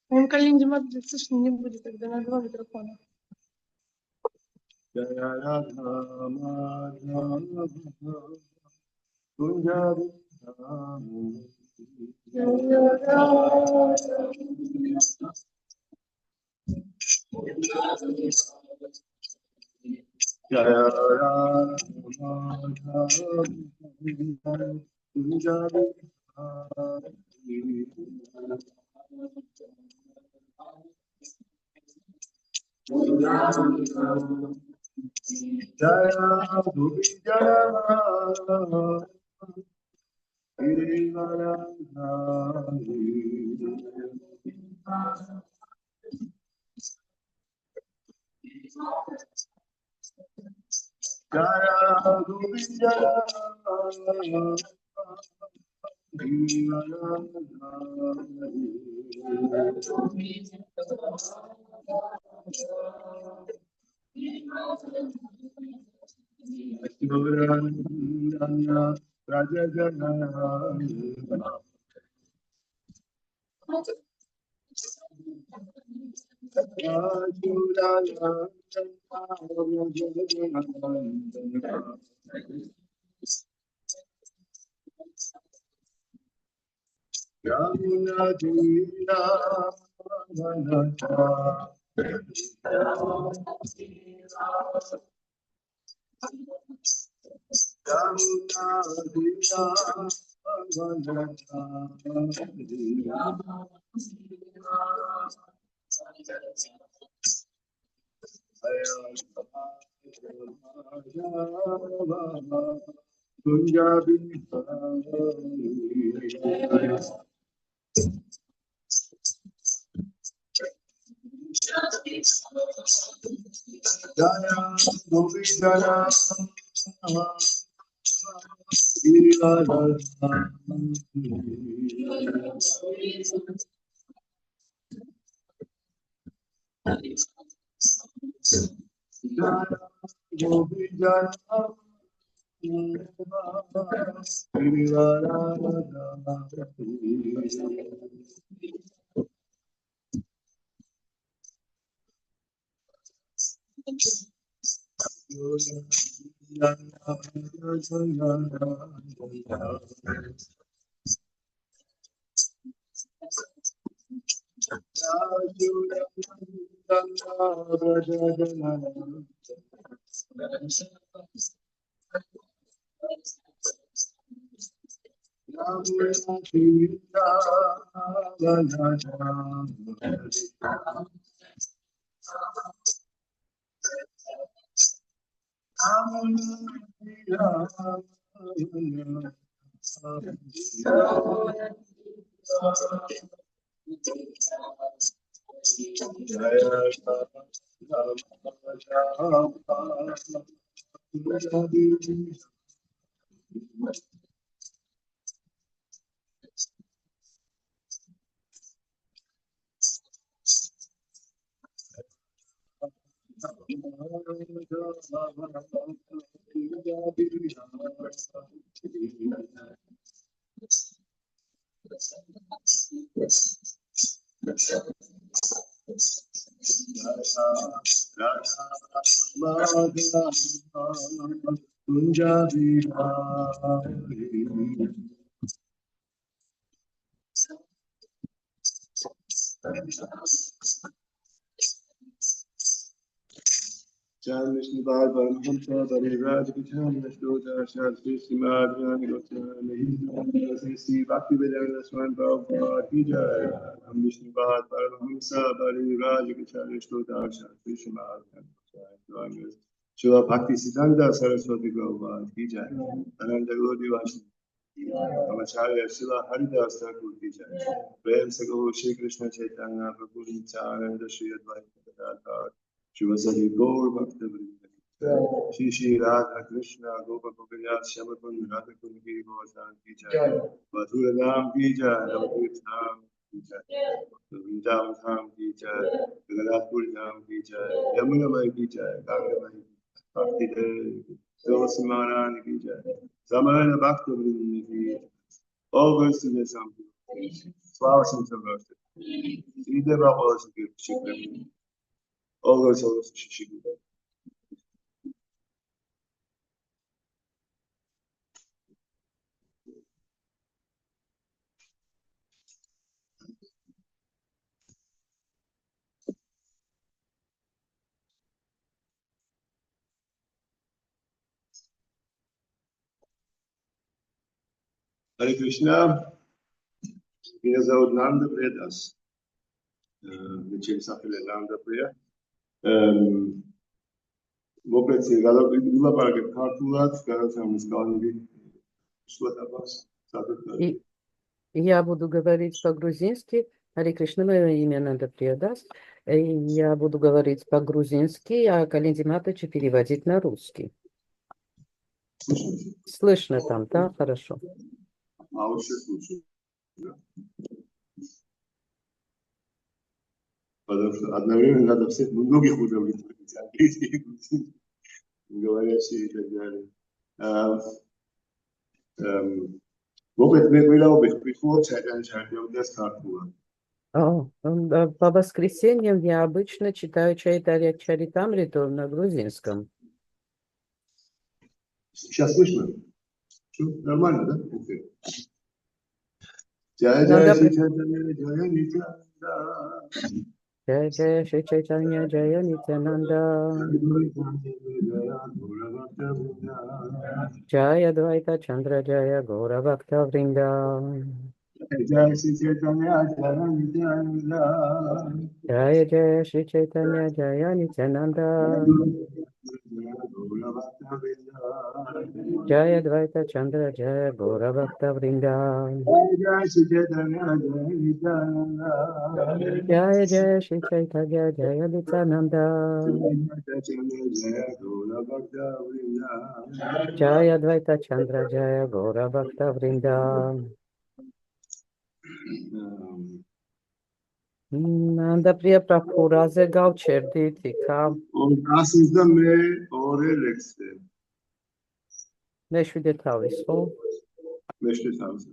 Он коленки матрицы слышно не будет, тогда на два микрофона. Shiva Bhakti Siddhanta Saraswati Prabhupada ki jai. Ananda Gauri Vaishnava. Amacharya Shiva Haridas Thakur ki jai. Prem se Gaur Shri Krishna Chaitanya Prabhu Nityananda Shri Advaita Gadadhar Shivasari Gaur Bhakta Shri Shri Radha Krishna Gopa Gopinath Shamakun Radha Kunki Gosam ki jai. Madhura Dham ki jai. Navadvip Dham ki jai. Vrindavan Dham ki jai. Jagannath Puri Dham ki jai. Yamuna Mai ki jai. Ganga Mai Bhakti Dev Tulsi Maharani ki jai. Ramayana Bhakta Vrinda ki jai. All goes to the Sampu. Flowers in the Bhakta. Sridhar Baba Shikram. All goes to Shikram. Hare Krishna. Меня зовут Нанда Предас. Зачем сапили Нанда Прия? Мопреции гала парке картулат, гарантиям скални шлатабас. Я буду говорить по-грузински. Харе Кришна, мое имя Нанда Приядас. Я буду говорить по-грузински, а Калинди Матачи переводить на русский. Слышно там, да? Хорошо. А вот сейчас лучше. Потому что одновременно надо всех многих удовлетворить, английских, говорящие и так далее. Мопрет мне говорил, приход, чайдем без картула. По воскресеньям я обычно читаю Чайтарья Чаритамриту на грузинском. Сейчас слышно? Что, нормально, да? Окей. Jai Nanda Jai Shri Chaitanya Jaya Nityananda. Jai Jai Shri Chaitanya Jaya Nityananda. Jaya Advaita Chandra Jaya Gaura Bhakta Vrinda. Jai Shri Chaitanya Jaya Nityananda. Jaya Jaya Shri Chaitanya Jaya Nityananda. Jaya Advaita Chandra Jaya Gaura Bhakta Vrinda. Jai Shri Chaitanya Jaya Nityananda. Jaya Jaya Shri Chaitanya Jaya Nityananda. Jaya Advaita Chandra Jaya Gaura Bhakta Vrinda. Nanda Priya Prabhu Raze Gaucherdi Tika. Asizda me ore lekste. Meșvide tavis, o? Mește tavis.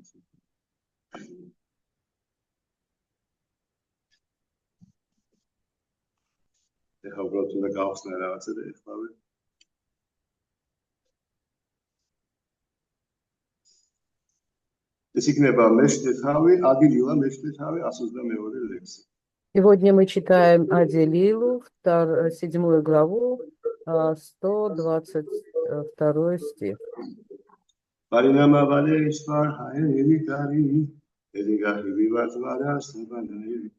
Ეხლა უბრალოდ უნდა გავხსნა რაღაცა და ეხლავე. ეს იქნება მეშვიდე თავი, ადილილა მეშვიდე თავი 122 ლექსი. Сегодня мы читаем Аделилу, 7 главу, 122 стих. Паринама валешвар хаэликари, элигахи виватвара сабанай.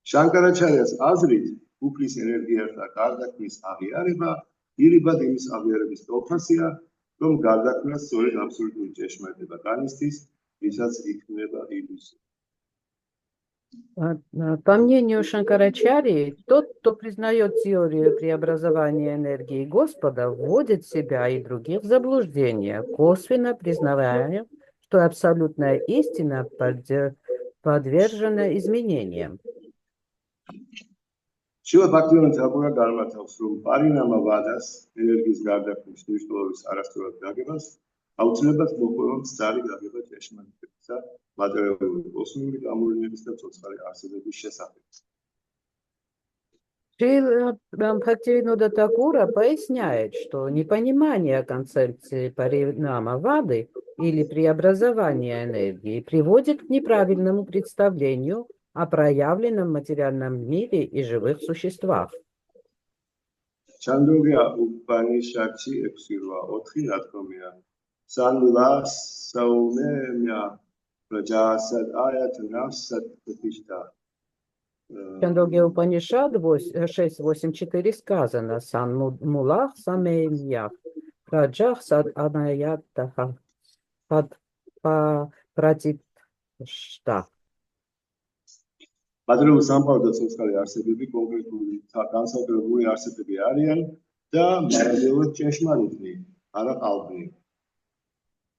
Შანკარაჩარიას აზრით, უფლის ენერგიათა გარდაქმნის აღიარება ირიბად იმის აღიარების პროფესია, რომ გარდაქმნა სწორედ აბსოლუტური ჭეშმარიტება განისთის, ვისაც იქმნება ილუზია. По мнению Шанкарачарьи, тот, кто признает теорию преобразования энергии Господа, вводит себя и других в заблуждение, косвенно признавая, что абсолютная истина подвержена изменениям. Шила Бхактивинода Тхакура гармართავს, რომ პარინამა ვადას, ენერგიის გარდაქმნის მნიშვნელობის არასწორად გაგებას, აუცილებლად მოყვება მცდარი გაგება ჭეშმარიტებისა, მატერიალური, კოსმიკური გამოვლენების და ცოცხალი არსებების შესახებ. Бхактивинода Тхакура поясняет, что непонимание концепции паринама вады или преобразования энергии приводит к неправильному представлению о проявленном материальном мире и живых существах. Чандогья Упанишадში 6:4 ნათქვამია. Санла саумемя праджасад аятана сатпатишта. Чандогья Упанишад 6.8.4 сказано: Сан мулах самемьях праджах сад анаятаха пад пратипшта. Materiālu სამყარო და ცოცხალი არსებები კონკრეტული განსაკუთრებული არსებები არიან და მარადეულად ჭეშმარიტნი, არა ყალბნი.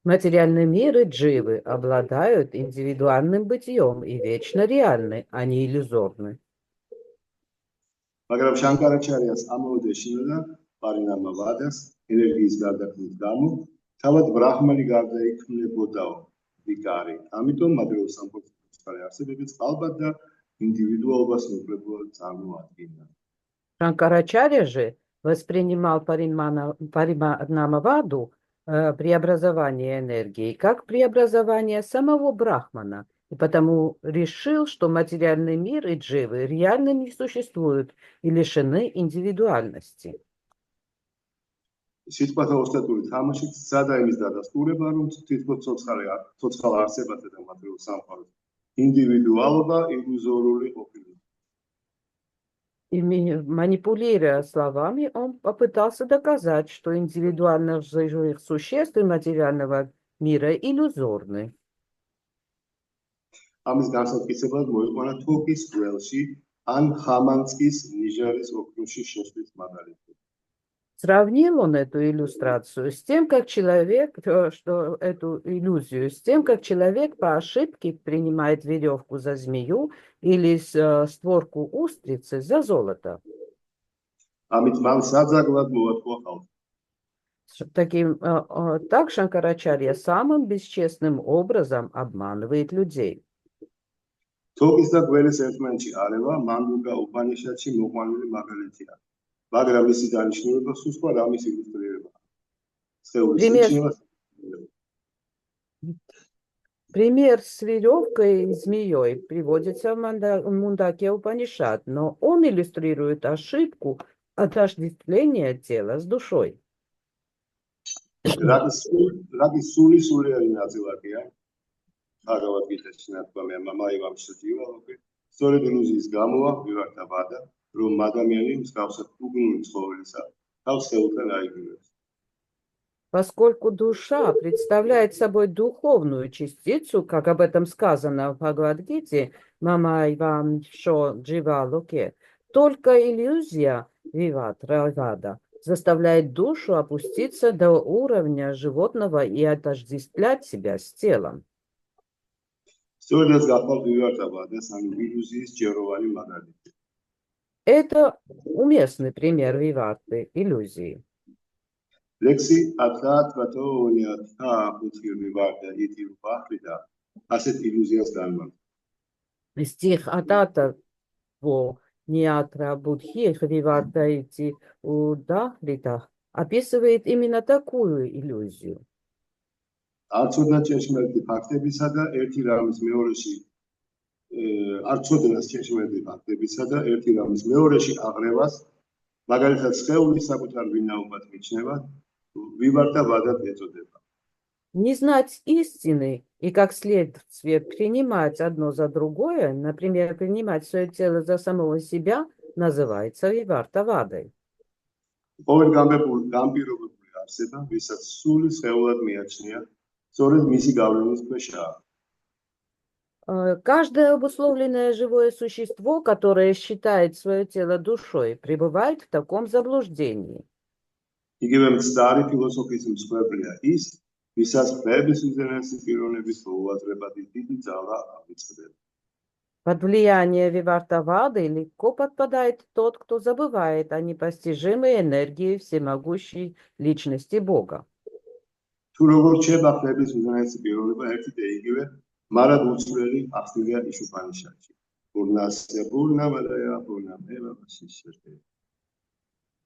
Материальный мир и дживы обладают индивидуальным бытием и вечно реальны, а не иллюзорны. მაგრამ შანკარაჩარიას ამოვეშინა და პარინამა ვადას ენერგიის გარდაქმნის გამო თავად ბრაჰმანი გარდაიქმნებოდაო ვიკარი. ამიტომ მადრეულ სამყაროს არსებებიც ალბათ და индивидуалობას укрепляют წარმოადგენდა. Шанкарачарья же воспринимал Паринамаваду преобразование энергии как преобразование самого Брахмана, и потому решил, что материальный мир и дживы реально не существуют и лишены индивидуальности. სიტყვათა ოსტატური თამაშით სადა იმის დადასტურება, რომ თითქოს ცოცხალ არსებათა და მათრეულ სამყაროს индивидуалობა иллюзорული ყოფილა. Манипулируя словами, он попытался доказать, что индивидуальность живых существ и материального мира иллюзорны. ამის განსაკუთრებულად მოიყვანა თოკის გველში ან ხამანსკის ნიჟარის ოქროში შესვლის მაგალითი. Сравнил он эту иллюстрацию с тем, как человек, эту иллюзию, с тем, как человек по ошибке принимает веревку за змею или створку устрицы за золото. ამით მან საძაგლად მოაწყო ხალხი. Так Шанкарачарья самым бесчестным образом обманывает людей. თოკის და გველის ერთმანეთში არევა მანდუკა უპანიშადში მოყვანილი მაგალითია. მაგრამ მისი დანიშნულება სულ სხვა რამის ილუსტრირება. Пример с веревкой и змеей приводится в Мундаке Упанишад, но он иллюстрирует ошибку отождествления тела с душой. რაგის სულიერი ნაწილაკია. აღავად გითხრათ ნათქვამია მამაივამ შედივალოკი. სწორედ ილუზიის გამოა ვივართა ვადა, რომ ადამიანი მსგავსად უგუნური ცხოველისა თავს ხელთან აიგივებს. Поскольку душа представляет собой духовную частицу, как об этом сказано в Бхагавад-гите, Мамаивам Шо Дживалоке, только иллюзия Виват-Равада заставляет душу опуститься до уровня животного и отождествлять себя с телом. Это уместный пример виварты, иллюзии. Стих Атата во Ниатра Будхи Хриварта Ити Удахрита описывает именно такую иллюзию. Арцодна чешмерти фактებისა და ერთი რამის მეორეში არცოდნას ჩეშმერდი ფაქტებისა და ერთი რამის მეორეში აღრევას, მაგალითად სხეულის საკუთარ ვინაობად მიჩნევა, ვივართა ვადად ეწოდება. Не знать истины и как следствие принимать одно за другое, например, принимать свое тело за самого себя, называется виварта вадой. ყოველ გამპირობებული არსება, ვისაც სული სხეულად მიაჩნია, სწორედ მისი გავლენის ქვეშაა. Каждое обусловленное живое существо, которое считает свое тело душой, пребывает в таком заблуждении. იგივე მცდარი ფილოსოფიის მსხვერპლია ის, ვისაც ხმების უზენაესი პიროვნების მოუაზრებადი დიდი ძალა ამიწყდება. Под влияние Вивартавады легко подпадает тот, кто забывает о непостижимой энергии всемогущей личности Бога. თუ როგორ რჩება ხმების უზენაესი პიროვნება ერთი და იგივე, მარად უცვლელი ახსნილია იშუპანიშადში. პურნასია პურნამადая პურნამევა ვაშიშერტე.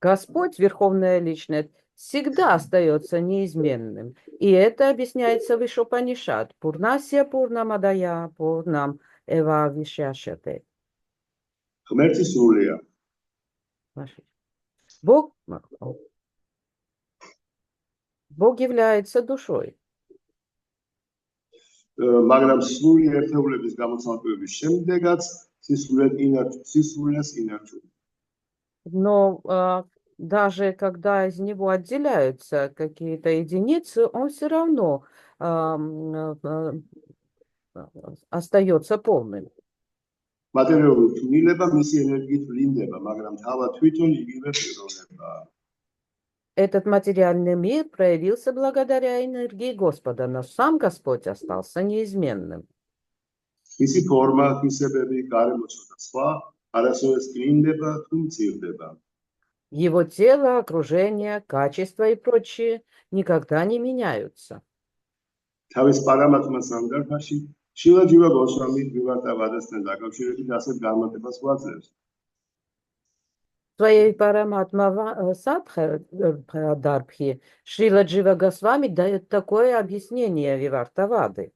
Господь, Верховная Личность, всегда остается неизменным. И это объясняется в Ишупанишад. Пурнасия Пурнамадая Пурнам Эва Вишашяте. ღმერთი სრულია. Бог является душой. მაგრამ სრული ერთეულების გამოცალკევების შემდეგაც სისრულეს ინარჩუნებს. Но даже когда из него отделяются какие-то единицы, он все равно остается полным. Материалურ თვლილება მისი ენერგიით ვლინდება, მაგრამ თავად თვითონ იგივე პიროვნებაა. Этот материальный мир проявился благодаря энергии Господа, но сам Господь остался неизменным. მისი ფორმა, თვისებები, გარემოცვა და სხვა არასოდეს კინდება თუ მცირდება. Его тело, окружение, качество и прочее никогда не меняются. თავის პარამატმა სანდარფაში შილაჯივა გოსვამი ვივარტავადასთან დაკავშირებით ასეთ განმარტებას გვაძლევს. В своей Параматма Садхарабхи Шрила Джива Госвами дает такое объяснение Вивартавады.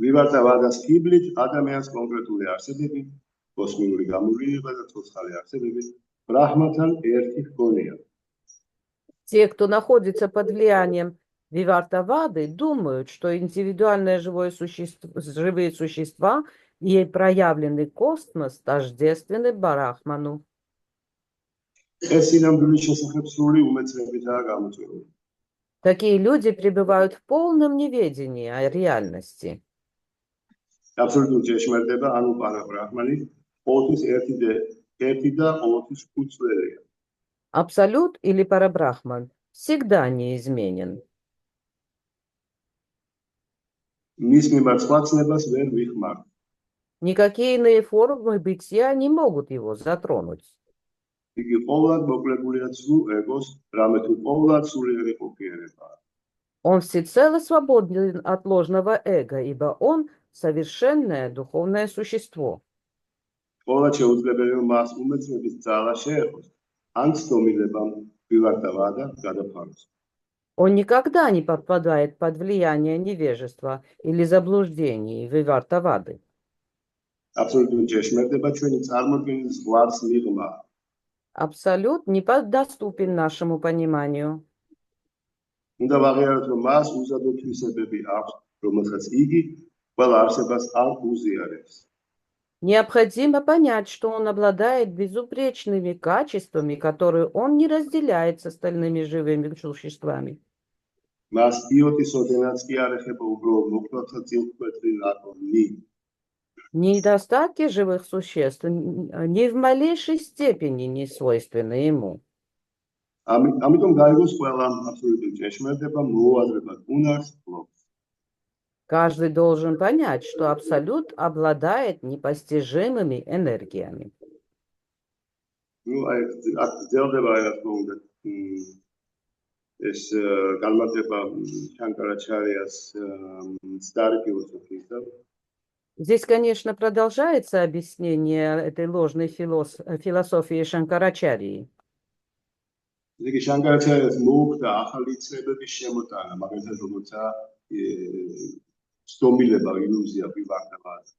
ვივარტავადას კიბლით ადამიანს კონკრეტული არსებები, კოსმიური გამოვლენა და ცოცხალი არსებები ბრაჰმათან ერთი ჰგონია. Те, кто находится под влиянием Вивартавады, думают, что индивидуальное живые существа и проявленный космос тождественны Брахману. ეს სინამდვილის შესახებ სრული უმეცრებითაა გამოწვეული. Такие люди пребывают в полном неведении о реальности. აბსოლუტური ჭეშმარიტება, ანუ პარაბრაჰმანი, ერთი და 25 წველია. Абсолют или Парабрахман всегда неизменен. მის მიმართ სხვა ცნებას ვერ ვიხმართ. Никакие иные формы бытия не могут его затронуть. იგი ყოვლად მოკლებულია სრულ ეგოს, რამე თუ ყოვლად სულიერი ყოფიერებაა. Он всецело свободен от ложного эго, ибо он совершенное духовное существо. ყოვლად შეუძლებელია მას უმეცრების ძალა შეეხოს, ან ცდომილებამ ვივარტავადა გადაფაროს. Он никогда не подпадает под влияние невежества или заблуждений Вивартавады. აბსოლუტური ჭეშმარიტება ჩვენი წარმოდგენის ზღვარს მიღმა. Абсолют неподоступен нашему пониманию. უნდა ვაღიაროთ, რომ მას უზადო თვისებები აქვს, რომელსაც იგი ყველა არსებას არ უზიარებს. Необходимо понять, что он обладает безупречными качествами, которые он не разделяет с остальными живыми существами. მას ბიოტის ოდენაც კი არ ეხება უბრალოდ მოკლათა წილკვეთრი ნაკონი. Недостатки живых существ ни в малейшей степени не свойственны ему. ამიტომ გაიგოს ყველა აბსოლუტური ჭეშმარიტება მოუაზრებად უნარს ფლობს. Каждый должен понять, что Абсолют обладает непостижимыми энергиями. ნუ აი აქ ძელდება რა თქმა უნდა ეს განმარტება შანკარაჩარიას старой философии, да? Здесь, конечно, продолжается объяснение этой ложной философии Шанкарачарьи. იგი შანკარაჩარიას მოუხდა ახალი ცნებების შემოტანა, მაგალითად როგორცა ცდომილება, ილუზია, ვივარტავადა.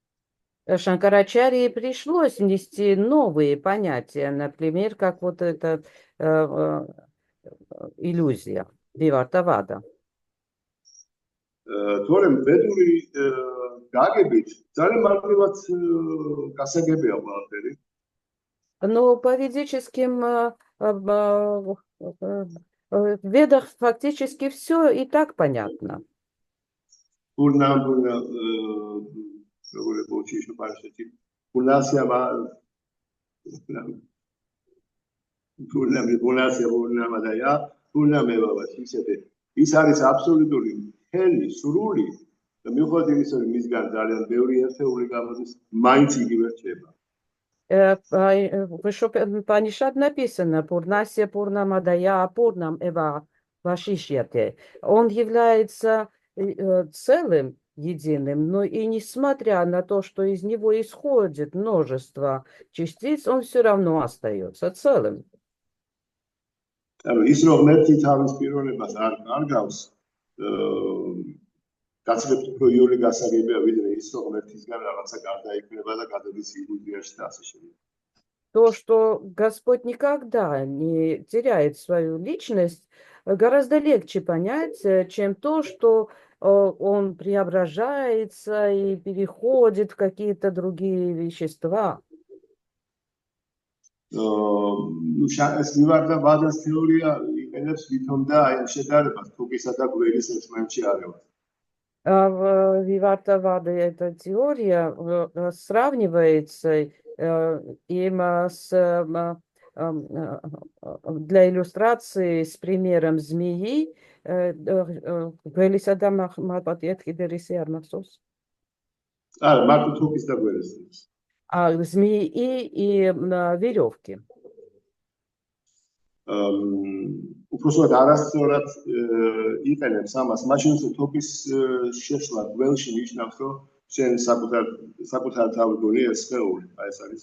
Шанкарачарье пришлось внести новые понятия, например, как вот эта иллюзия, Вивартавада. თორემ ბედური გაგებით ძალიან მარტივად გასაგებია ყველაფერი. Но по ведическим ведах фактически все и так понятно. ის არის აბსოლუტური მთელი სრული და მიუხედავად იმისა, რომ მისგან ძალიან ბევრი ერთეული გამოდის, მაინც იგივე რჩება. В Упанишад написано «Пурнасья Пурнамадая Пурнам Эва Вашишьяте». Он является целым, единым, но и несмотря на то, что из него исходит множество частиц, он все равно остается целым. ის რომ ერთი თავის პიროვნებას არ გავს, გაცილებით უფრო იური გასაგებია, ვიდრე ის რომ ერთისგან რაღაცა გარდაიქმნება და გადადის ილუზიაში და ასე შემდეგ. То, что Господь никогда не теряет свою личность, гораздо легче понять, чем то, что он преображается и переходит в какие-то другие вещества. ეს ვივარტავადის თეორია იყენებს ვითომ და აი ამ შედარებას თუკისა და გველის ერთმანეთში არევას. Вивартавада эта теория сравнивается им для иллюстрации с примером змеи. მარტო თუკის და გველის. змеи и веревки. უпроსოდ არასწორად იყენებს ამას, მაშინ თოფის შეშლა გველში ნიშნავს, რომ შენ საკუთარ თავი გონია სხეული, აი ეს არის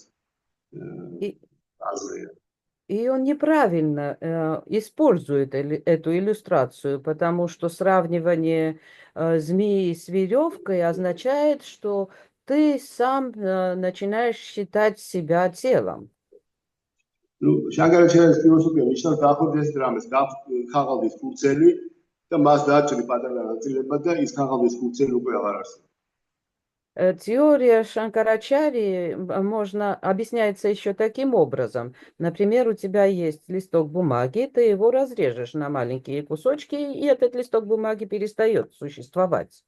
აზრია. И он неправильно использует эту иллюстрацию, потому что сравнивание змеи с веревкой означает, что ты сам начинаешь считать себя телом. შანგარაჩელის ფილოსოფია ნიშნავს დაახორდეს დრამას, ხაღალდის ფურცელი და მას დააჭრი პატარა ნაწილებად და ის ხაღალდის ფურცელი უკვე აღარ არსებობს. Теория Шанкарачари можно объясняется еще таким образом. Например, у тебя есть листок бумаги, ты его разрежешь на маленькие кусочки, и этот листок бумаги перестает существовать.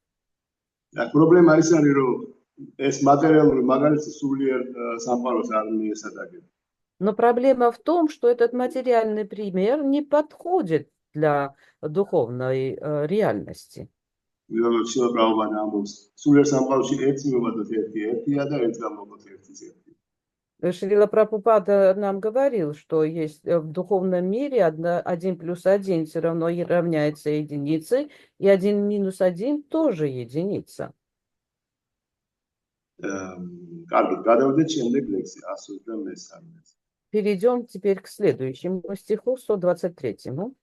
Проблема ის არის, რომ ეს მატერიალური მაგალითი სულიერ სამყაროს არ მიესადაგებს. Но проблема в том, что этот материальный пример не подходит для духовной реальности. Шрила Прабхупада нам говорил, что есть в духовном мире 1 плюс 1 все равно равняется единице, и 1 минус 1 тоже единица. Перейдем теперь к следующему стиху, 123-му.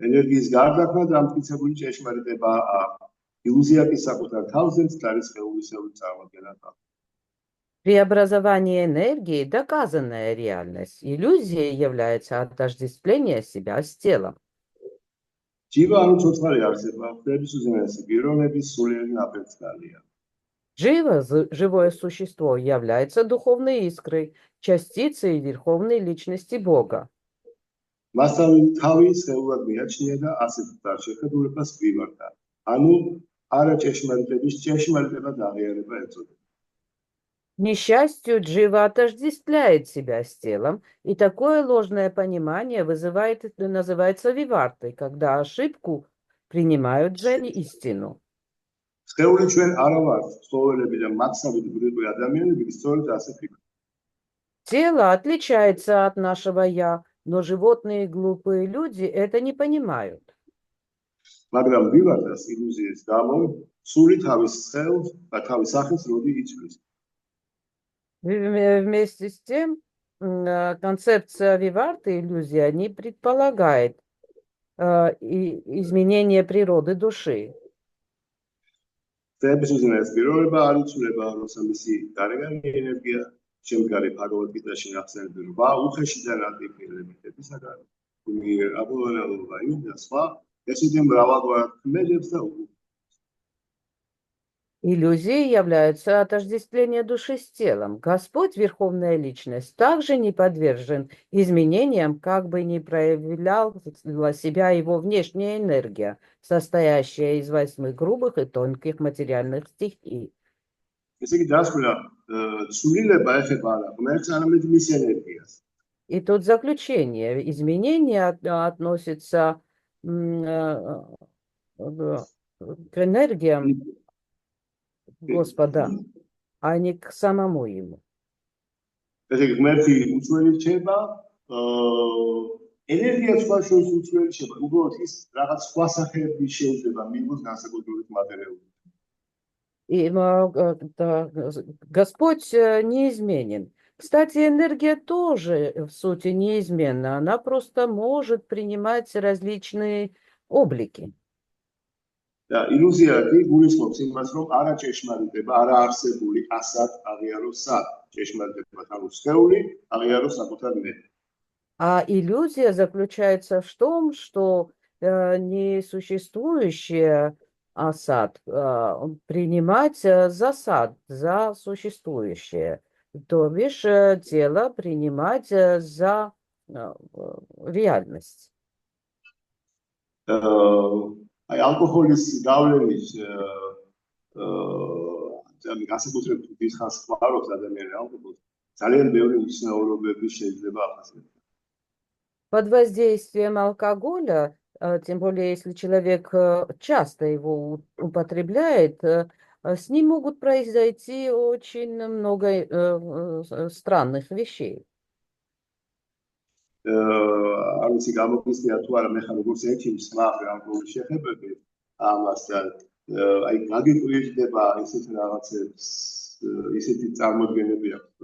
ენერგიის გარდაქმნა დამტკიცებული ჭეშმარიტება აქვს. ილუზია კი საკუთარ თავზე მცდარი სხეულისეული წარმოდგენა აქვს. Преобразование энергии – доказанная реальность. Иллюзия является отождествление себя с телом. ჯივა ანუ ცოცხალი არსება, ხვდების უზენაესი პიროვნების სულიერი ნაპერწკალია. Живо, живое существо, является духовной искрой, частицей верховной личности Бога. მასთან თავი სხეულად მიაჩნია და ასეთ შეხედულებას გვიმართა. ანუ არა ჭეშმარიტების ჭეშმარიტება აღიარება ეწოდება. К несчастью, Джива отождествляет себя с телом, и такое ложное понимание называется вивартой, когда ошибку принимают за истину. სხეული ჩვენ არა ვართ, ცხოველები და მათსავით ბრიყვი ადამიანები სწორედ ასე ფიქრობენ. Тело отличается от нашего «я», но животные глупые люди это не понимают. მაგრამ ვივარდას ილუზიის გამო სული თავის სხეულს და თავის სახეს როდი იცვლის. Вместе с тем, концепция виварты, иллюзия, не предполагает изменение природы души. Цепის უზენაეს პიროვნება არ იცვლება, როცა მისი გარეგანი ენერგია შემდგარი ფაგოვიტაში ნახსენები რვა უხეშიდან არტიფილებისაგან აბოლონელობა და სხვა ესეთი მრავალგვარად ქმედებს და Иллюзией является отождествление души с телом. Господь, Верховная Личность, также не подвержен изменениям, как бы ни проявляла себя его внешняя энергия, состоящая из 8 грубых и тонких материальных стихий. И тут заключение. Изменения относятся к энергиям Господа, а не к самому ему. ენერგია სხვა შორის უცვლელი შეება. უბრალოდ ის რაღაც სხვა სახეები შეიძლება მიიღოს განსაკუთრებით მატერიალური. И Господь неизменен. Кстати, энергия тоже в сути неизменна. Она просто может принимать различные облики. და ილუზია კი გულისხმობს იმას, რომ არა ჭეშმარიტება, არა არსებული ასად აღიაროს სად. ჭეშმარიტება თავის სხეული აღიაროს საკუთარ მე. А иллюзия заключается в том, что несуществующее асад принимать за сад, за существующее. То бишь тело принимать за реальность. აი ალკოჰოლის გავლენის განსაკუთრებით დიდხანს ხმარობს ადამიანი ალკოჰოლს. ძალიან ბევრი უცნაურობები შეიძლება ახასიათოს. Под воздействием алкоголя Тем более, если человек часто его употребляет, с ним могут произойти очень много странных вещей. არ ვიცი გამოგვისწია თუ არა მე ხარ როგორც ერთი მსმაყი ალკოჰოლის შეხებები ამასთან აი გაგიკვირდება ესეთ რაღაცებს ისეთი წარმოდგენები აქვს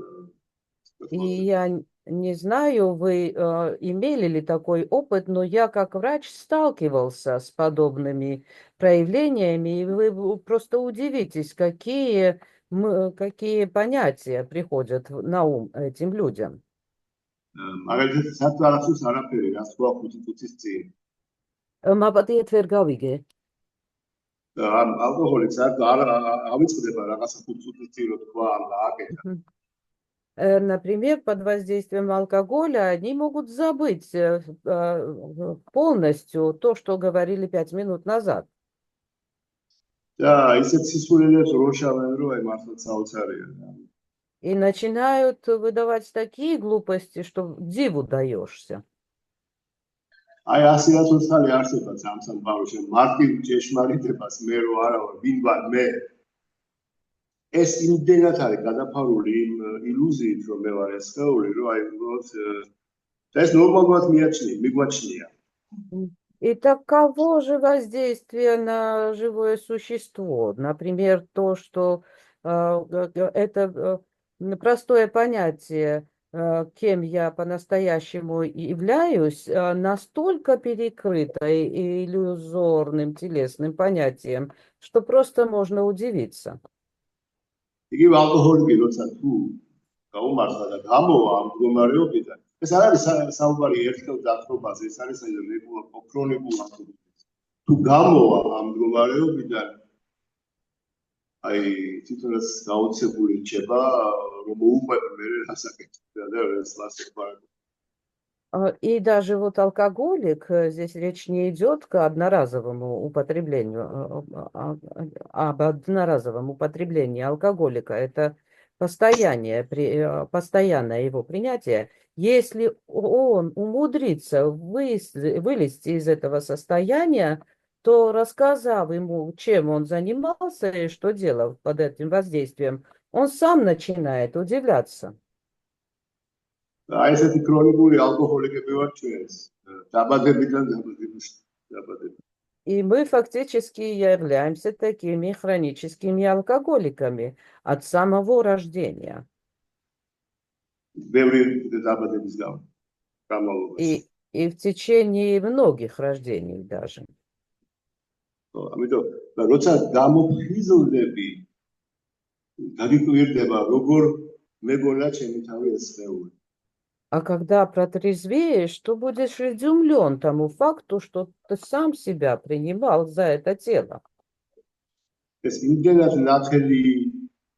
И я не знаю, вы имели ли такой опыт, но я как врач сталкивался с подобными проявлениями, и вы просто удивитесь, какие понятия приходят на ум этим людям. მაგალითად საერთოდ არ ახსოვს არაფერი რაც თქვა 5 წუთის წინ Მაპატიეთ ვერ გავიგე. ამ ალკოჰოლით საერთოდ არ ავიწყდება რაღაცა 5 წუთის წინ რო თქვა ან გააკეთა Например, под воздействием алкоголя они могут забыть полностью то, что говорили 5 минут назад. და ისეთ სისულელებს როშავენ რომ აი მართლაც საოცარია И начинают выдавать такие глупости, что диву даешься. აი 100 ცოცხალი არსებობს ამ სამყაროში მარტივ ჭეშმარიტებას მე რო არა ვარ ვინ ვარ მე ეს იმდენად არის გადაფარული იმ ილუზიით რომ მე ვარ ეს სხეული რომ აი უბრალოდ ეს ნორმალურად მიგვაჩნია И таково же воздействие на живое существо. Например, то, что это простое понятие, кем я по-настоящему являюсь, настолько перекрыто иллюзорным телесным понятием, что просто можно удивиться. იგი ალკოჰოლიკი როცა თუ გაუმართლა და გამოვა ამ მდგომარეობიდან ეს არ არის საუბარი ერთხელ დათრობაზე ეს არის ქრონიკულ აქტივობაზე თუ გამოვა ამ მდგომარეობიდან აი თვითონაც გაუცებული რჩება რომ უყვებ მე რასაკეთებ და ეს ლასტებარ И даже вот алкоголик, здесь речь не идет к одноразовому употреблению, об одноразовом употреблении алкоголика. Это постоянное его принятие. Если он умудрится вылезти из этого состояния, то, рассказав ему, чем он занимался и что делал под этим воздействием, он сам начинает удивляться. აი ესეთი ქრონიკული ალკოჰოლიკები ვარ ჩვენს დაბადებიდან დაბადებით И мы фактически являемся такими хроническими алкоголиками от самого рождения. ბევრი დაბადების განმავლობაში И в течение многих рождений даже. ამიტომ როცა გამოფხიზლდები გაგიკვირდება როგორ მეგონა ჩემი თავი ეს სხეული А когда протрезвеешь, то будешь изумлен тому факту, что ты сам себя принимал за это тело. ეს იმდენად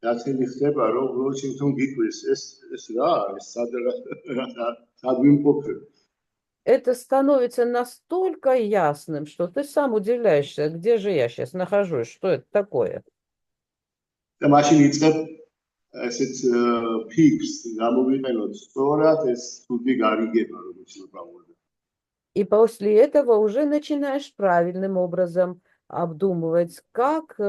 ნათელი ხდება, რომ როჩინგტონ გიკვირს ეს რა არის, სად ვიმყოფებ. Это становится настолько ясным, что ты сам удивляешься, где же я сейчас нахожусь, что это такое. და მაშინ იწყებ ესეთ ფიქრს გამოვიყენოთ სწორად ეს თუდი გარიგება როგორც უბრალოდ. И после этого уже начинаешь правильным образом обдумывать, как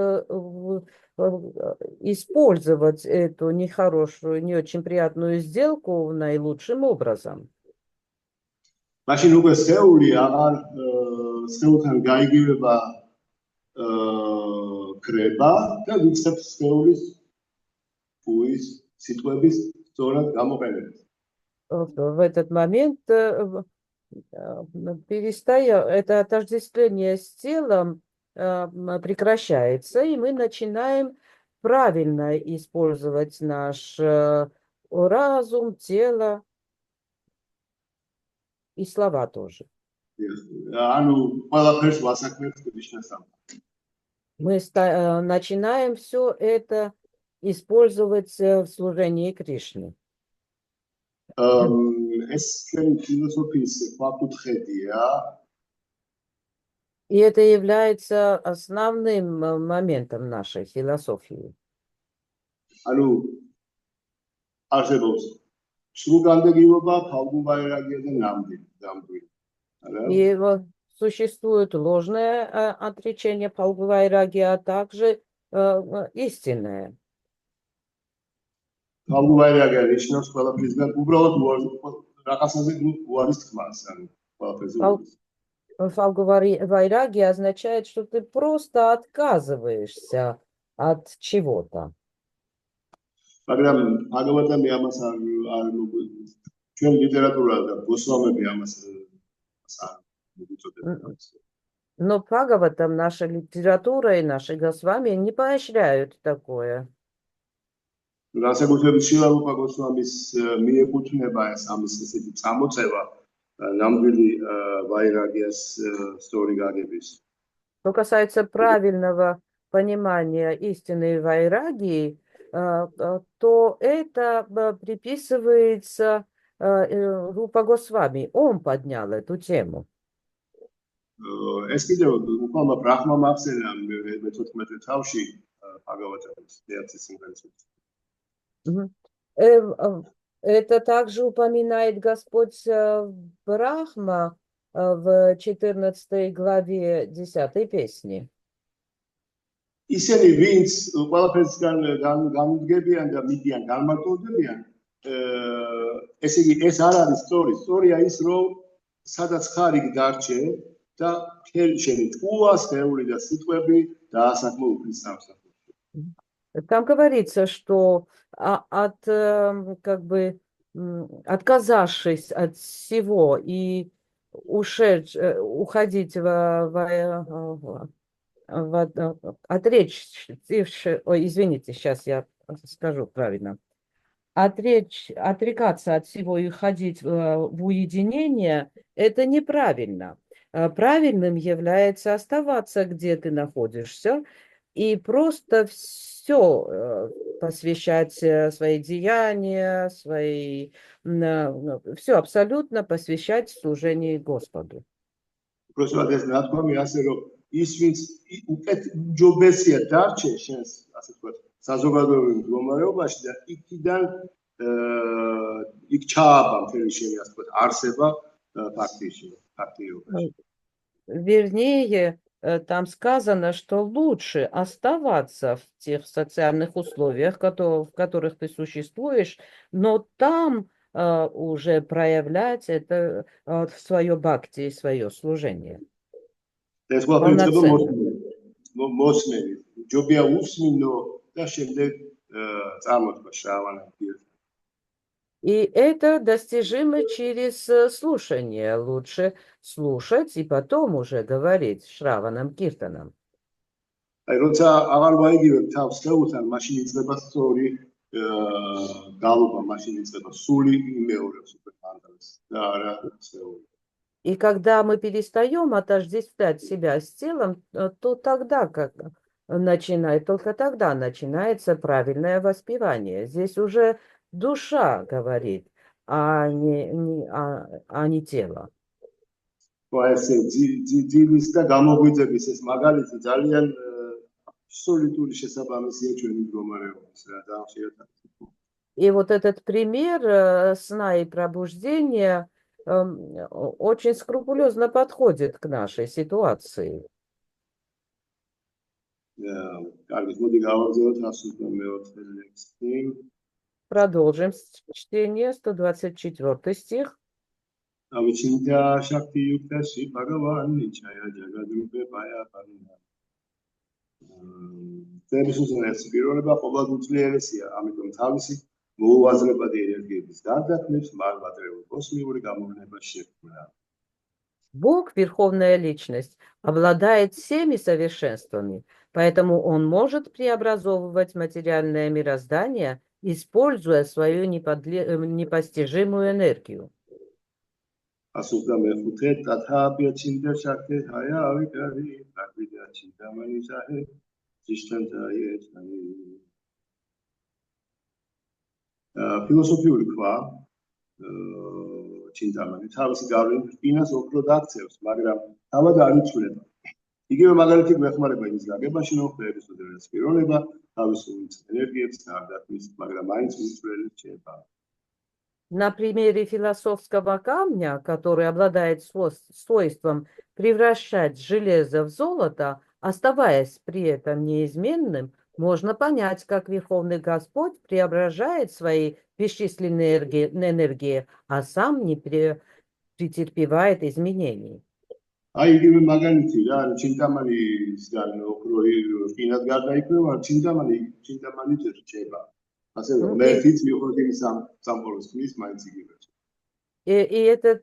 использовать эту нехорошую, не очень приятную сделку наилучшим образом. მაშინ უკვე სხეული აღარ სხეულთან გაიგივება კრება და ვიცხებს სხეულის ფუის სიტყვების სწორად გამოყენებას. В этот момент это отождествление с телом прекращается, и мы начинаем правильно использовать наш разум, тело и слова тоже. Мы начинаем все это использовать в служении Кришне. И это является основным моментом нашей философии. И вот существует ложное отречение Пхалгу-вайрагия, а также истинное. Пхалгу-вайрагия ნიშნავს ყველაფრისგან უბრალოდ რაღაცაზე უარის თქმას, ანუ ყველაფერზე უარის. Пхалгу-вайрагия означает, что ты просто отказываешься от чего-то. მაგრამ ბჰაგავატამი ამას არ ჩვენ ლიტერატურა და გოსვამები ამას არ მოგვიწოდებენ. Но Бхагаватам, наша литература и наши Госвами не поощряют такое. განსაკუთრებით შილალუპა გოსვამის მიეკუთვნება ეს ამის ესეთი წამოწევა ნამდვილი ვაირაგიას სწორი გაგების. Что касается правильного понимания истинной вайрагии, то это приписывается Рупа Госвами. Он поднял эту тему. ეს კიდევ უკანა ბრაჰმამ ახსენა მე-14 თავში ბჰაგავატამის 1 სიმღერის. Это также упоминает Господь Брахма в 14 главе 10 песни. ისინი ვინც ყველაფერსგან განუდგებიან და მიდიან განმარტოვდებიან, ესე იგი ეს არ არის სწორი. სწორია ის, რომ სადაც ხარ იქ დარჩე და მთელი შენი ტყუა, სხეული და სიტყვები დაასახმო უფლის სამსახურში. Там говорится, что отказавшись от всего и уходить извините, сейчас я скажу правильно. Отрекаться от всего и ходить в уединение – это неправильно. Правильным является оставаться, где ты находишься, и просто все посвящать свои деяния, все абсолютно посвящать служению Господу. Просто это наткоми ასე რომ ის ვინც უკეთ ჯობესია დარჩე შენს ასე ვთქვათ საზოგადოებრივ მდგომარეობაში და იქიდან იქ ჩააბა მთელი შენი ასე ვთქვათ არსება ფაქტიობაში. Вернее, там сказано, что лучше оставаться в тех социальных условиях, в которых ты существуешь, но там уже проявлять это свое бхакти, свое служение. И это достижимо через слушание. Лучше слушать и потом уже говорить Шраванам Киртанам. И когда мы перестаем отождествлять себя с телом, то тогда только тогда начинается правильное воспевание. Здесь уже душа говорит, а не тело. И вот этот пример сна и пробуждения очень скрупулезно подходит к нашей ситуации. Продолжим чтение, 124 стих. Бог, Верховная Личность, обладает всеми совершенствами, поэтому Он может преобразовывать материальное мироздание, используя свою непостижимую энергию. Ფილოსოფიური ქვა ჩინტამანი თავისი გავლენით ფინანს ოქროდ აქცევს, მაგრამ თავად არ იცვლება. იგივე მაგალითი გვეხმარება იმის გაგებაში, რომ ხეების უდრეეს პიროვნება თავისუფლ ენერგიებს არ დათმის, მაგრამ მაინც უცვლელი რჩება. На примере философского камня, который обладает свойством превращать железо в золото, оставаясь при этом неизменным, можно понять, как Верховный Господь преображает свои бесчисленные энергии, а сам не претерпевает изменений. აი იგივე მაგალითი რა, ჩინტამანისგან უფრო ყინად გარდაიქმნება, ჩინტამანით რჩება. ასე რომ ერთიც მიუხედავად იმის სამყაროს ქმნის, მაინც იგივე. И это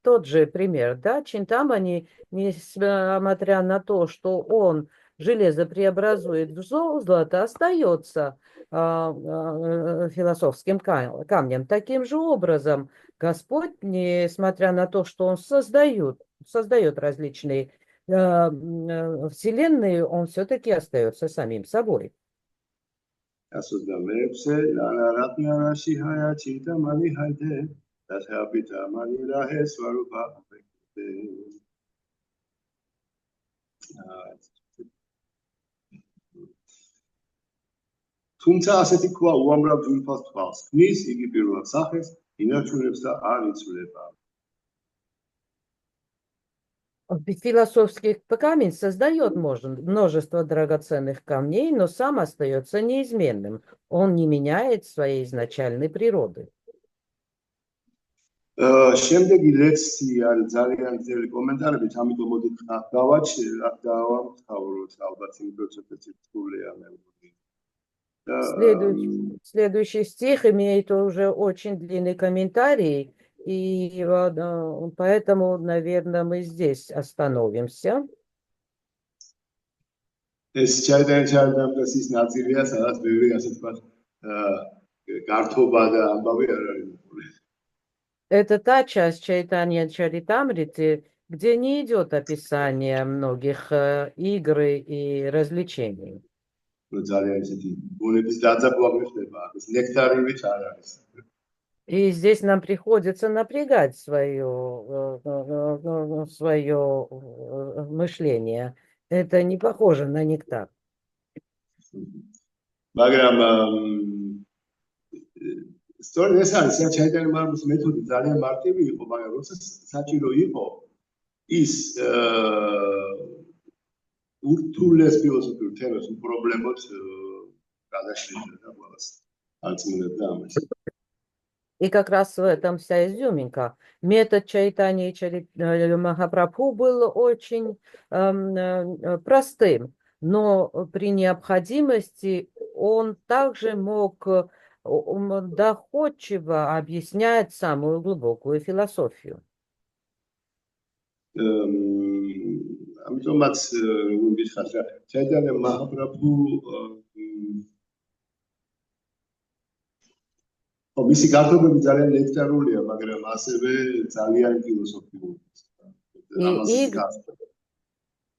тот же пример, да, Чинтамани, несмотря на то, что он железо преобразует в золото, остается философским камнем. Таким же образом Господь, несмотря на то, что он создает различные вселенные, он все-таки остается самим собой. თუმცა ასეთი ქვა უამრავ ძვირფას თვალს ქმნის, იგი პირველად სახეს ინარჩუნებს და არ იცვლება. Философский камень создает множество драгоценных камней, но сам остается неизменным. Он не меняет своей изначальной природы. შემდეგი ლექსი არის ძალიან ძლიერი კომენტარებით, ამიტომ მოდით დავამთავროთ ალბათ იმ პროცესში თულია მე. Следующий стих имеет уже очень длинный комментарий, и поэтому, наверное, мы здесь остановимся. Это та часть Чайтанья Чаритамриты, где не идет описание многих игр и развлечений. И здесь нам приходится напрягать свое мышление. Это не похоже на нектар. სწორედ ეს არის ჩაიტანის მარმის მეთოდი ძალიან მარტივი იყო, მაგრამ როცა საჭირო იყო ის ურთულეს ფილოსოფიურ თემებს უპრობლემოდ გადაშლიდა ყველას აწმუნებდა ამას. И как раз в этом вся изюминка. Метод Чайтаньи Махапрабху был очень простым, но при необходимости он также мог доходчиво объяснять самую глубокую философию. ამიტომაც ვიმბიხარ რა ჩაიტანია მაჰაპრაბჰუ მისი გართობები ძალიან ნექტარულია, მაგრამ ასევე ძალიან ფილოსოფიურია.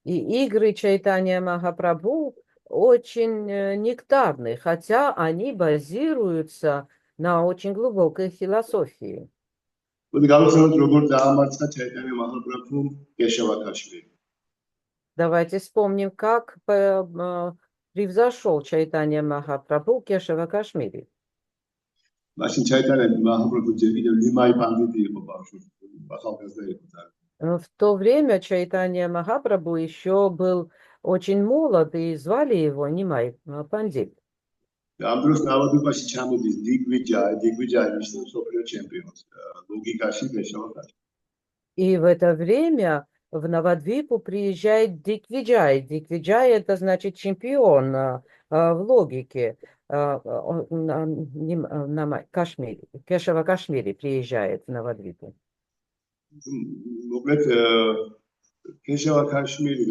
И игры Чайтанья Махапрабху очень нектарны, хотя они базируются на очень глубокой философии. Давайте вспомним, как превзошел Чайтанья Махапрабху Кешава Кашмири. В то время Чайтанья Махапрабху еще был очень молод, и звали его Нимай Пандит. И в это время в Навадвипу приезжает Диквиджай. Диквиджай — это значит чемпион в логике. Кашмири, Кешава Кашмири приезжает в Навадвипу. Кешава Кашмири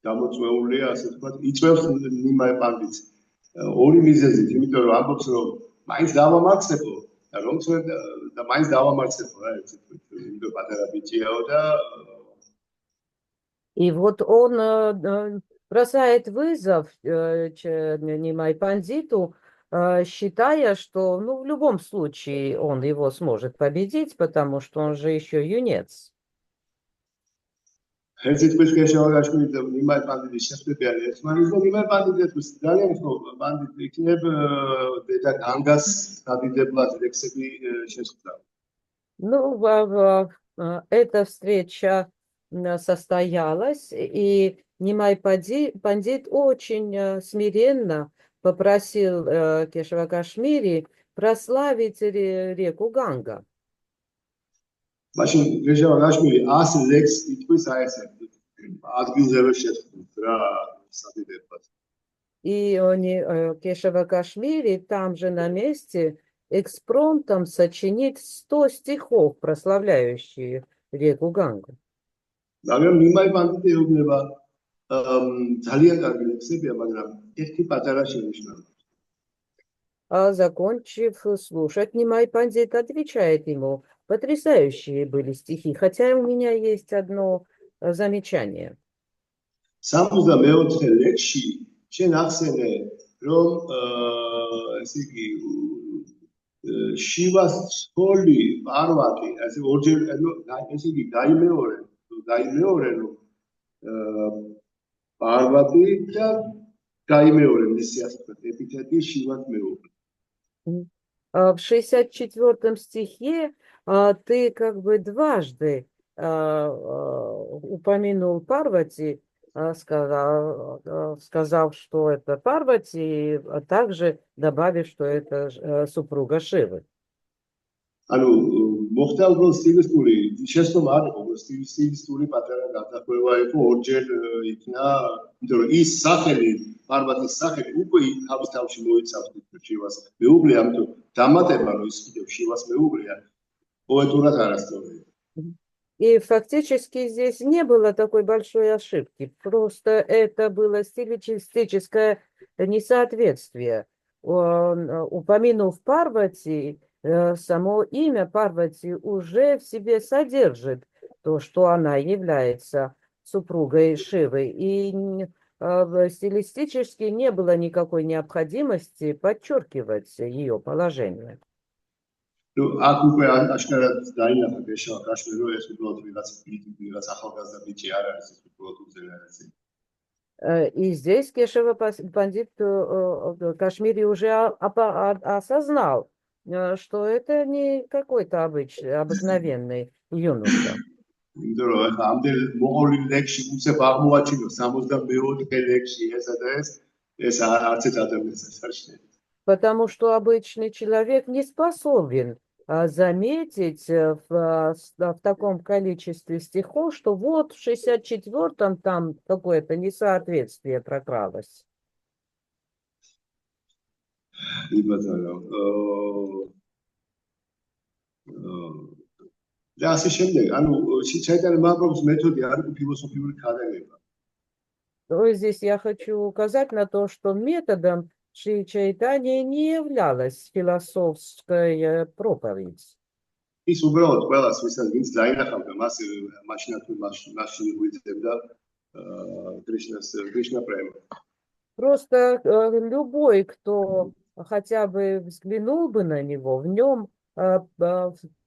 გამოწვეულია, ასე ვთქვათ, იწვევს ნიმაი პანდიტს. ორი მიზეზით, იმიტომ რომ ამბობს, რომ მაინც დავამარცხებო და რომც ვერ და მაინც დავამარცხებო, რა იცით, იმიტომ პატარა ბიჭიაო და И вот он бросает вызов Нимай Пандиту, считая, что в любом случае он его сможет победить, потому что он же еще юнец. ერთი თქვის კეშავაგაშვილი და ნიმაი პანდიტის შეხვდებიან ერთმანეთს და ნიმაი პანდიტის ძალიან მწოვა პანდიტი იქნებ დედა განგას დადიდებლად ლექსები შესწავლა. Ну, эта встреча состоялась, и Нимай Пандит очень смиренно попросил Кешава Кашмири прославить реку Ганга. მაშინ კეშავაგაშვილი 100 ლექს იტყვის აი ესე ადგილზე ვერ შეხვდით რა სადიდებლად. И Кешава Кашмири там же на месте экспромтом сочинит 100 стихов, прославляющие реку Гангу. მაგრამ ნიმაი პანდიტი ეუბნება ძალიან კარგი ლექსებია, მაგრამ ერთი პატარა შენიშნა. Закончив слушать, Нимай Пандит отвечает ему: потрясающие были стихи, хотя у меня есть одно замечание. 64 ლექსში შენ ახსენე რომ ესე იგი შივას სკოლი პარვატი ასე ორჯერ ესე იგი გაიმეორე რომ პარვატი და გაიმეორე მისი ასეთ ეპითეტი შივას მეუღლე. В 64 стихе ты как бы дважды упомянул Парвати, сказав, что это Парвати, а также добавив, что это супруга Шивы. ანუ მოხდა უბრალოდ სტილისტური შეცდომა არ იყო, სტილისტური პატარა გადახვევა იყო ორჯერ იქნა, იმიტომ რომ ის სახელი პარვატის სახელი უკვე თავის თავში მოიცავს შივას მეუღლე, ამიტომ დამატება რომ ის კიდევ შივას მეუღლეა პოეტურად არასწორია. И фактически здесь не было такой большой ошибки, просто это было стилистическое несоответствие. Упомянув Парвати, само имя Парвати уже в себе содержит то, что она является супругой Шивы, и стилистически не было никакой необходимости подчеркивать ее положение. Ну, აქ უკვე აშკარად დაინახა კეშავა კაშმირი რომ ეს უბრალოდ ვიღაც ახალგაზრდა ბიჭი არ არის, ეს უბრალოდ უზენაესი. И здесь Кешава Пандит Кашмири уже осознал, что это не какой-то обыкновенный юноша. იმიტომ რომ ახლა ამდენ მოყოლი ლექსში უცებ აღმოაჩინო 64 ლექსში ესა და ეს არც ერთ ადამიანს არ შეიძლება. Потому что обычный человек не способен заметить в таком количестве стихов, что вот в 64-м там какое-то несоответствие прокралось. და ასე შემდეგ, ანუ ჩაიტანა მაჰპრაბჰუს მეთოდი არ იყო ფილოსოფიური ქადაგება. То есть здесь я хочу указать на то, что методом Шри Чайтаньи не являлась философская проповедь. ის უბრალოდ ყველას ვისაც ვინც დაინახავდა მას მაშინაც მაშინ ვიძებდა Кришна према. Просто любой, кто хотя бы взглянул бы на него, в нем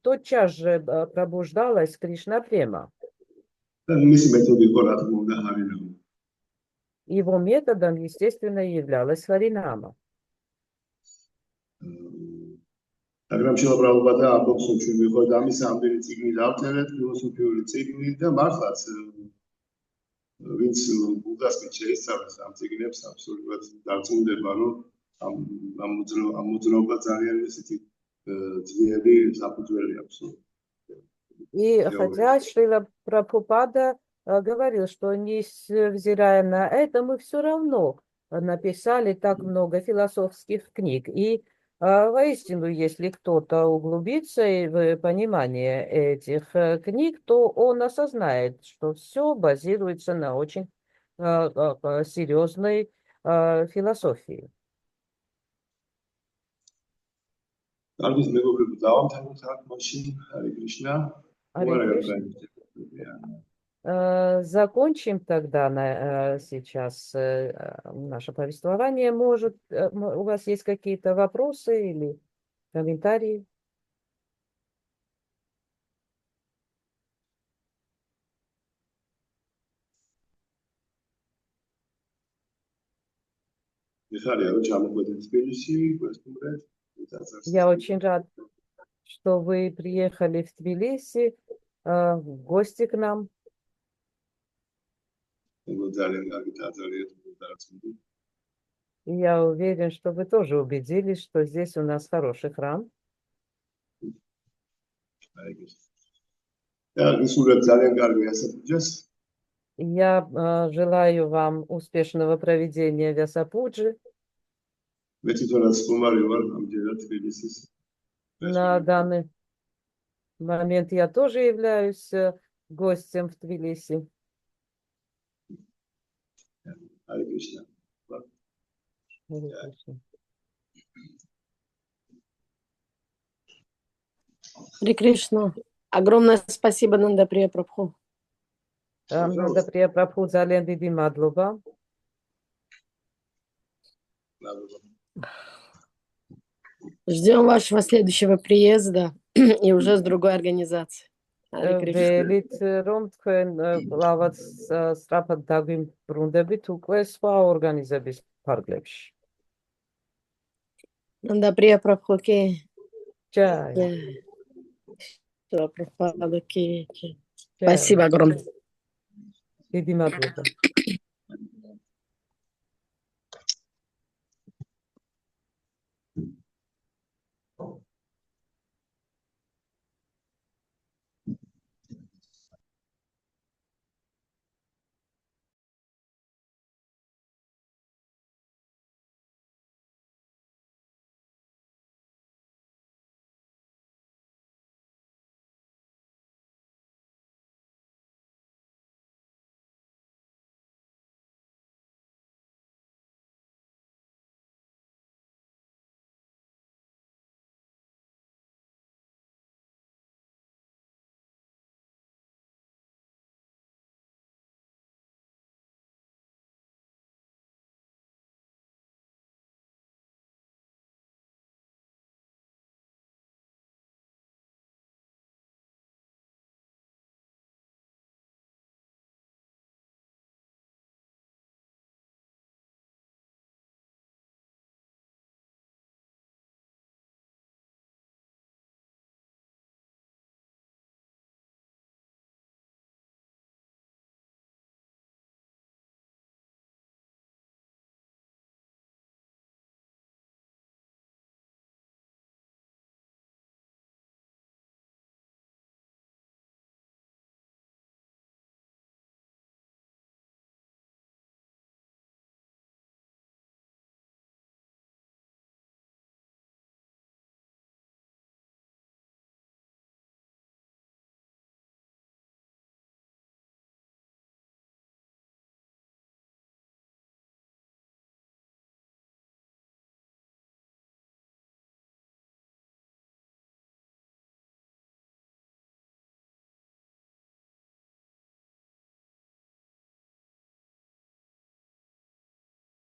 тотчас же пробуждалась Кришна према. მისი მეთოდი იყო რა თქმა უნდა ჰარინამა. Его методом, естественно, являлась Харинама. მაგრამ შილა პრაბჰუპადა ამბობს რომ ჩვენ მიყავდა ამის ამდენი წიგნი დავწერეთ, ფილოსოფიური წიგნი და მართლაც ვინც ბუდასკენ შეისწავლეს ამ წიგნებს, აბსოლუტურად დარწმუნდება რომ ამ მოძრაობა ძალიან ისეთი ძლიერი საფუძველი აქვს. И хотя Шрила Прабхупада говорил, что невзирая на это, мы все равно написали так много философских книг. И воистину, если кто-то углубится в понимание этих книг, то он осознает, что все базируется на очень серьезной философии. Კარგის მეგობრებო, დავამთავროთ აქ მაშინ, ჰარე კრიშნა. Закончим тогда сейчас наше повествование. Может, у вас есть какие-то вопросы или комментарии? მიხარია რომ ჩამოგვედით თბილისში, გვესტუმრეთ. Я очень рад, что вы приехали в Тбилиси в гости к нам. ძალიან კარგი დაძარიეთ დაარწმუნდი. Я уверен, что вы тоже убедились, что здесь у нас хороший храм. გისურვებთ ძალიან კარგი ასაფუძეს. Я желаю вам успешного проведения Вясапуджи. მე თვითონაც სტუმარი ვარ ამჯერად თბილისის. На данный момент я тоже являюсь гостем в Тбилиси. Харе Кришна. Харе Кришна. Харе Кришна. Огромное спасибо, Нандаприя Прабху. Нандаприя Прабху ძალიან დიდი მადლობა. Ждем вашего следующего приезда и уже с другой организацией. Харе Кришна. ველით რომ თქვენ კლავაც სწრაფად დაგვიმბრუნდებით უკვე სხვა ორგანიზების ფარგლებში. Нандаприя Прабху ки. Ჯაი. Прабхупада ки. Спасибо огромное. დიდი მადლობა.